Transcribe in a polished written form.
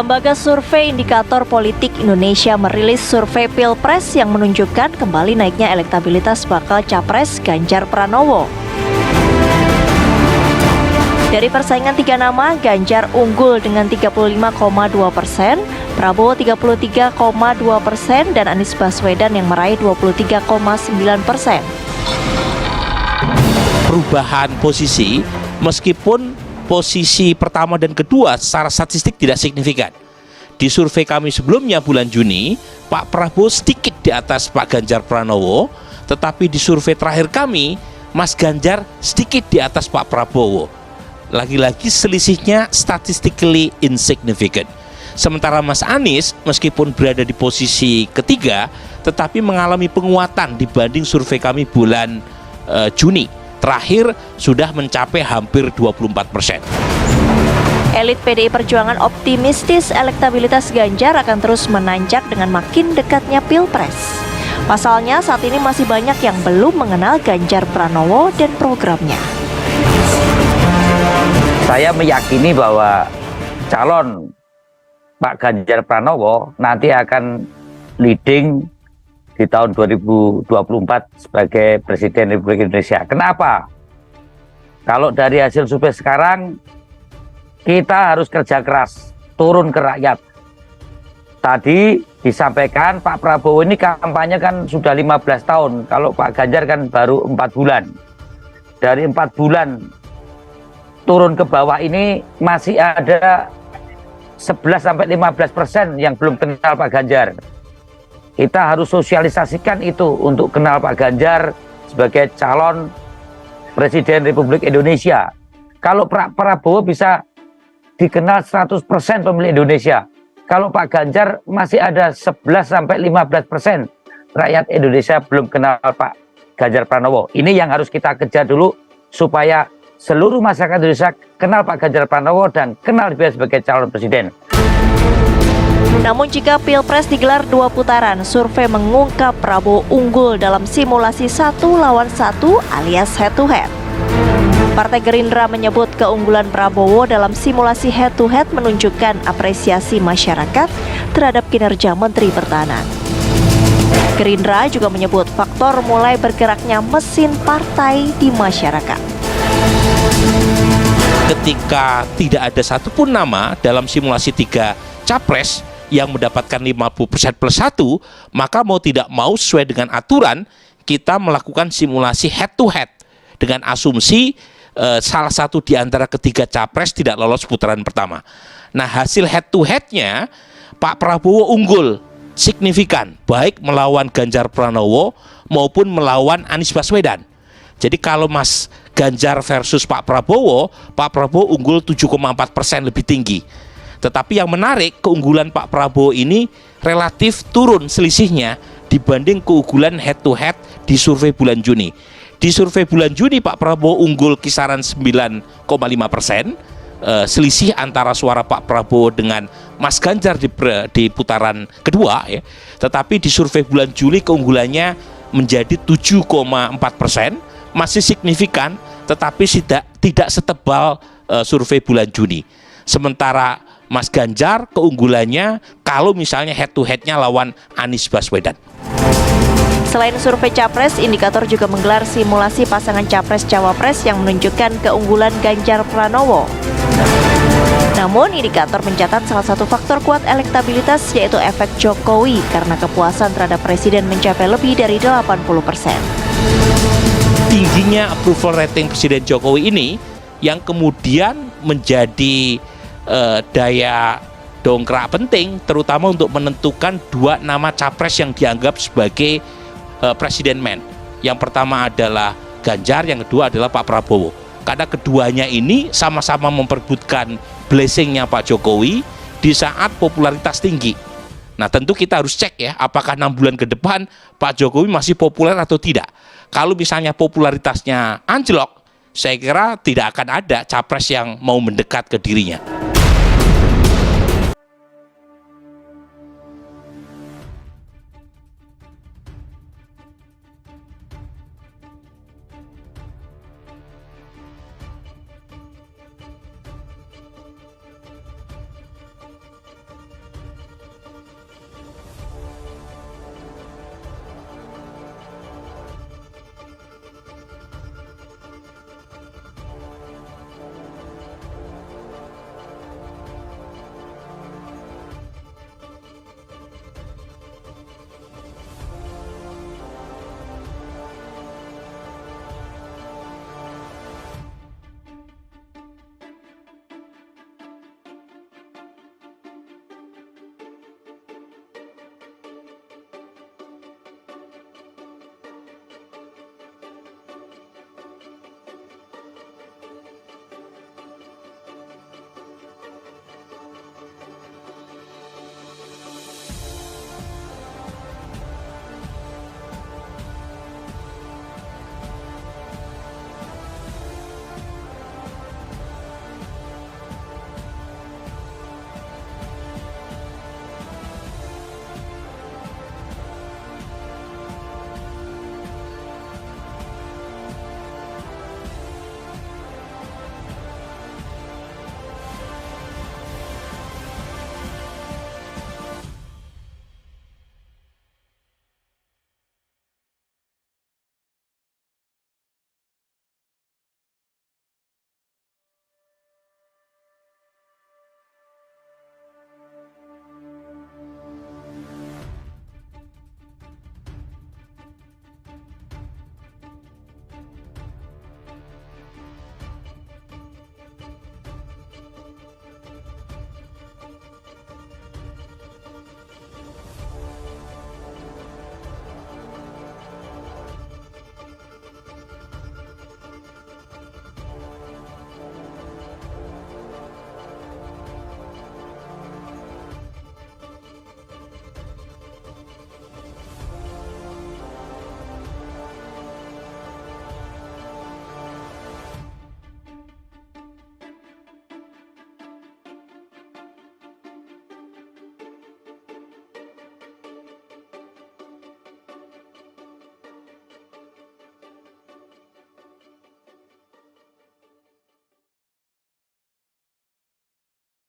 Lembaga Survei Indikator Politik Indonesia merilis survei Pilpres yang menunjukkan kembali naiknya elektabilitas bakal capres Ganjar Pranowo. Dari persaingan 3 nama, Ganjar unggul dengan 35,2%, Prabowo 33,2%, dan Anies Baswedan yang meraih 23,9%. Perubahan posisi, meskipun posisi pertama dan kedua secara statistik tidak signifikan. Di survei kami sebelumnya bulan Juni, Pak Prabowo sedikit di atas Pak Ganjar Pranowo, tetapi di survei terakhir kami, Mas Ganjar sedikit di atas Pak Prabowo. Lagi-lagi selisihnya statistically insignificant. Sementara Mas Anies meskipun berada di posisi ketiga, tetapi mengalami penguatan dibanding survei kami bulan Juni. Terakhir sudah mencapai hampir 24%. Elit PDI Perjuangan optimistis elektabilitas Ganjar akan terus menanjak dengan makin dekatnya Pilpres. Pasalnya saat ini masih banyak yang belum mengenal Ganjar Pranowo dan programnya. Saya meyakini bahwa calon Pak Ganjar Pranowo nanti akan leading di tahun 2024 sebagai Presiden Republik Indonesia. Kenapa? Kalau dari hasil survei sekarang, kita harus kerja keras, turun ke rakyat. Tadi disampaikan Pak Prabowo ini kampanye kan sudah 15 tahun, kalau Pak Ganjar kan baru 4 bulan. Dari 4 bulan turun ke bawah ini masih ada 11-15% yang belum kenal Pak Ganjar. Kita harus sosialisasikan itu untuk kenal Pak Ganjar sebagai calon Presiden Republik Indonesia. Kalau Pak Prabowo bisa dikenal 100% pemilih Indonesia, kalau Pak Ganjar masih ada 11-15% rakyat Indonesia belum kenal Pak Ganjar Pranowo. Ini yang harus kita kejar dulu supaya seluruh masyarakat Indonesia kenal Pak Ganjar Pranowo dan kenal dia sebagai calon presiden. Namun jika Pilpres digelar 2 putaran, survei mengungkap Prabowo unggul dalam simulasi 1 lawan 1 alias head to head. Partai Gerindra menyebut keunggulan Prabowo dalam simulasi head to head menunjukkan apresiasi masyarakat terhadap kinerja Menteri Pertahanan. Gerindra juga menyebut faktor mulai bergeraknya mesin partai di masyarakat. Ketika tidak ada satupun nama dalam simulasi 3 capres yang mendapatkan 50% plus 1, maka mau tidak mau sesuai dengan aturan, kita melakukan simulasi head to head dengan asumsi salah satu di antara ketiga capres tidak lolos putaran pertama. Nah, hasil head to headnya Pak Prabowo unggul signifikan, baik melawan Ganjar Pranowo maupun melawan Anies Baswedan. Jadi kalau Mas Ganjar versus Pak Prabowo unggul 7,4% lebih tinggi. Tetapi yang menarik, keunggulan Pak Prabowo ini relatif turun selisihnya dibanding keunggulan head to head di survei bulan Juni. Di survei bulan Juni Pak Prabowo unggul kisaran 9,5%, selisih antara suara Pak Prabowo dengan Mas Ganjar di putaran kedua ya. Tetapi di survei bulan Juli keunggulannya menjadi 7,4%, masih signifikan, tetapi tidak setebal survei bulan Juni. Sementara Mas Ganjar keunggulannya kalau misalnya head to headnya lawan Anies Baswedan. Selain survei Capres, indikator juga menggelar simulasi pasangan Capres-Cawapres yang menunjukkan keunggulan Ganjar Pranowo. Namun, indikator mencatat salah satu faktor kuat elektabilitas yaitu efek Jokowi karena kepuasan terhadap Presiden mencapai lebih dari 80%. Tingginya approval rating Presiden Jokowi ini yang kemudian menjadi daya dongkrak penting terutama untuk menentukan 2 nama capres yang dianggap sebagai presiden man. Yang pertama adalah Ganjar, yang kedua adalah Pak Prabowo. Karena keduanya ini sama-sama memperebutkan blessingnya Pak Jokowi di saat popularitas tinggi. Nah, tentu kita harus cek ya, apakah 6 bulan ke depan Pak Jokowi masih populer atau tidak. Kalau misalnya popularitasnya anjlok, saya kira tidak akan ada capres yang mau mendekat ke dirinya.